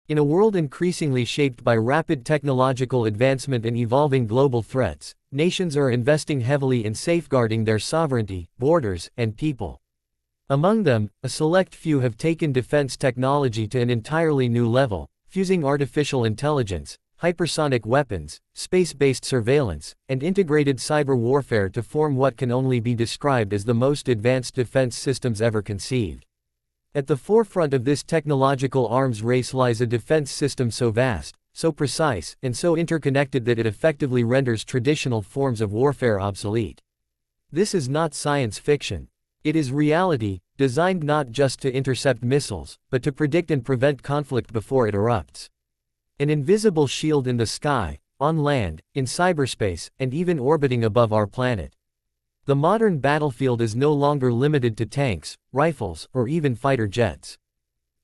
In a world increasingly shaped by rapid technological advancement and evolving global threats, nations are investing heavily in safeguarding their sovereignty, borders, and people. Among them, a select few have taken defense technology to an entirely new level, fusing artificial intelligence, hypersonic weapons, space-based surveillance, and integrated cyber warfare to form what can only be described as the most advanced defense systems ever conceived. At the forefront of this technological arms race lies a defense system so vast, so precise, and so interconnected that it effectively renders traditional forms of warfare obsolete. This is not science fiction. It is reality, designed not just to intercept missiles, but to predict and prevent conflict before it erupts. An invisible shield in the sky, on land, in cyberspace, and even orbiting above our planet. The modern battlefield is no longer limited to tanks, rifles, or even fighter jets.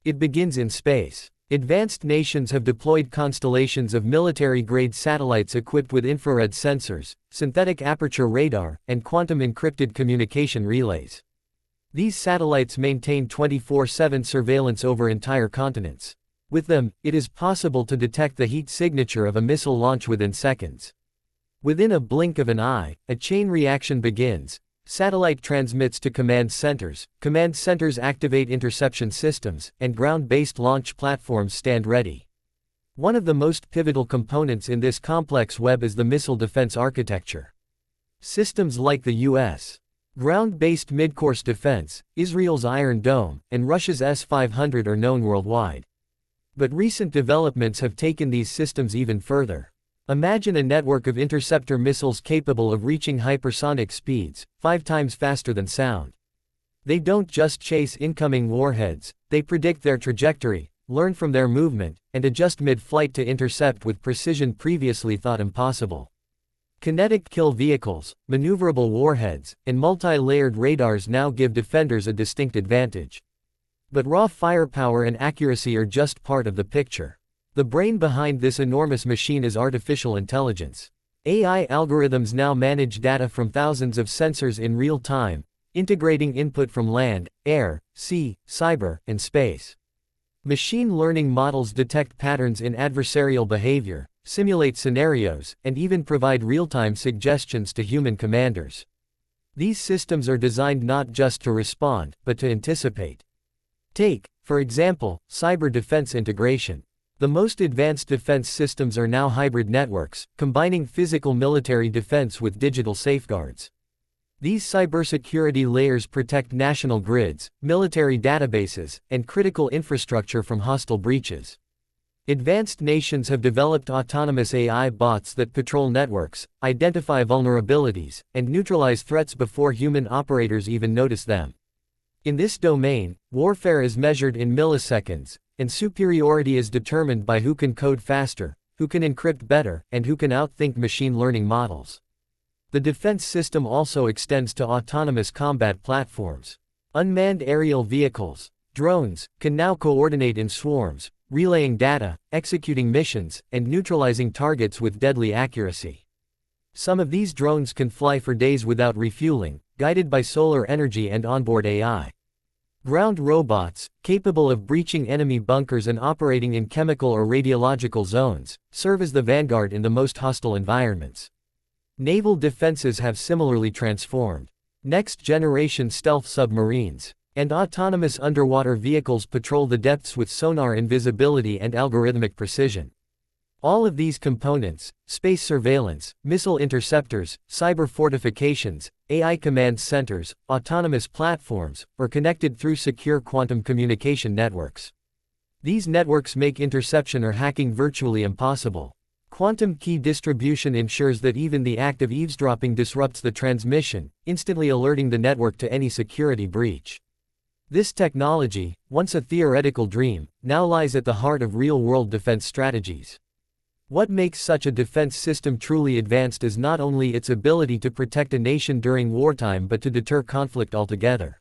It begins in space. Advanced nations have deployed constellations of military-grade satellites equipped with infrared sensors, synthetic aperture radar, and quantum-encrypted communication relays. These satellites maintain 24/7 surveillance over entire continents. With them, it is possible to detect the heat signature of a missile launch within seconds. Within a blink of an eye, a chain reaction begins. Satellite transmits to command centers activate interception systems, and ground-based launch platforms stand ready. One of the most pivotal components in this complex web is the missile defense architecture. Systems like the U.S. ground-based mid-course defense, Israel's Iron Dome, and Russia's S-500 are known worldwide. But recent developments have taken these systems even further. Imagine a network of interceptor missiles capable of reaching hypersonic speeds, 5 times faster than sound. They don't just chase incoming warheads, they predict their trajectory, learn from their movement, and adjust mid-flight to intercept with precision previously thought impossible. Kinetic kill vehicles, maneuverable warheads, and multi-layered radars now give defenders a distinct advantage. But raw firepower and accuracy are just part of the picture. The brain behind this enormous machine is artificial intelligence. AI algorithms now manage data from thousands of sensors in real time, integrating input from land, air, sea, cyber, and space. Machine learning models detect patterns in adversarial behavior, simulate scenarios, and even provide real-time suggestions to human commanders. These systems are designed not just to respond, but to anticipate. Take, for example, cyber defense integration. The most advanced defense systems are now hybrid networks, combining physical military defense with digital safeguards. These cybersecurity layers protect national grids, military databases, and critical infrastructure from hostile breaches. Advanced nations have developed autonomous AI bots that patrol networks, identify vulnerabilities, and neutralize threats before human operators even notice them. In this domain, warfare is measured in milliseconds, and superiority is determined by who can code faster, who can encrypt better, and who can outthink machine learning models. The defense system also extends to autonomous combat platforms. Unmanned aerial vehicles, drones, can now coordinate in swarms, relaying data, executing missions, and neutralizing targets with deadly accuracy. Some of these drones can fly for days without refueling, guided by solar energy and onboard AI. Ground robots, capable of breaching enemy bunkers and operating in chemical or radiological zones, serve as the vanguard in the most hostile environments. Naval defenses have similarly transformed. Next-generation stealth submarines and autonomous underwater vehicles patrol the depths with sonar invisibility and algorithmic precision. All of these components, space surveillance, missile interceptors, cyber fortifications, AI command centers, autonomous platforms, are connected through secure quantum communication networks. These networks make interception or hacking virtually impossible. Quantum key distribution ensures that even the act of eavesdropping disrupts the transmission, instantly alerting the network to any security breach. This technology, once a theoretical dream, now lies at the heart of real-world defense strategies. What makes such a defense system truly advanced is not only its ability to protect a nation during wartime but to deter conflict altogether.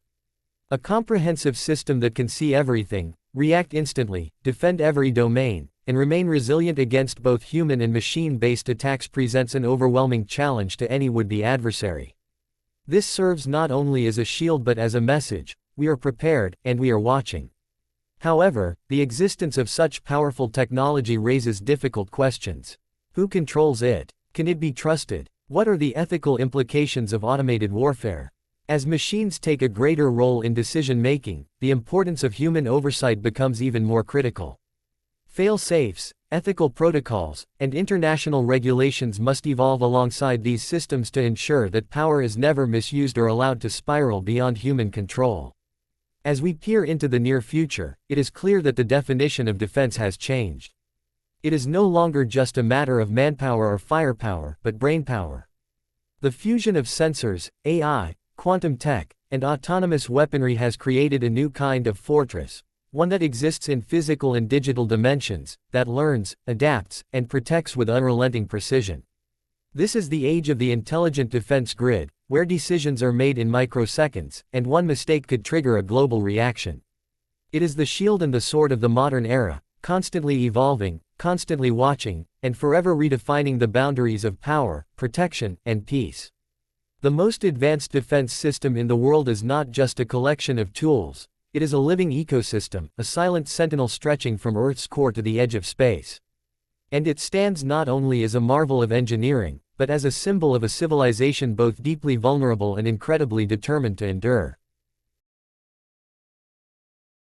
A comprehensive system that can see everything, react instantly, defend every domain, and remain resilient against both human and machine-based attacks presents an overwhelming challenge to any would-be adversary. This serves not only as a shield but as a message: we are prepared, and we are watching. However, the existence of such powerful technology raises difficult questions. Who controls it? Can it be trusted? What are the ethical implications of automated warfare? As machines take a greater role in decision-making, the importance of human oversight becomes even more critical. Fail-safes, ethical protocols, and international regulations must evolve alongside these systems to ensure that power is never misused or allowed to spiral beyond human control. As we peer into the near future, it is clear that the definition of defense has changed. It is no longer just a matter of manpower or firepower, but brainpower. The fusion of sensors, AI, quantum tech, and autonomous weaponry has created a new kind of fortress, one that exists in physical and digital dimensions, that learns, adapts, and protects with unrelenting precision. This is the age of the intelligent defense grid, where decisions are made in microseconds, and one mistake could trigger a global reaction. It is the shield and the sword of the modern era, constantly evolving, constantly watching, and forever redefining the boundaries of power, protection, and peace. The most advanced defense system in the world is not just a collection of tools, it is a living ecosystem, a silent sentinel stretching from Earth's core to the edge of space. And it stands not only as a marvel of engineering, but as a symbol of a civilization both deeply vulnerable and incredibly determined to endure.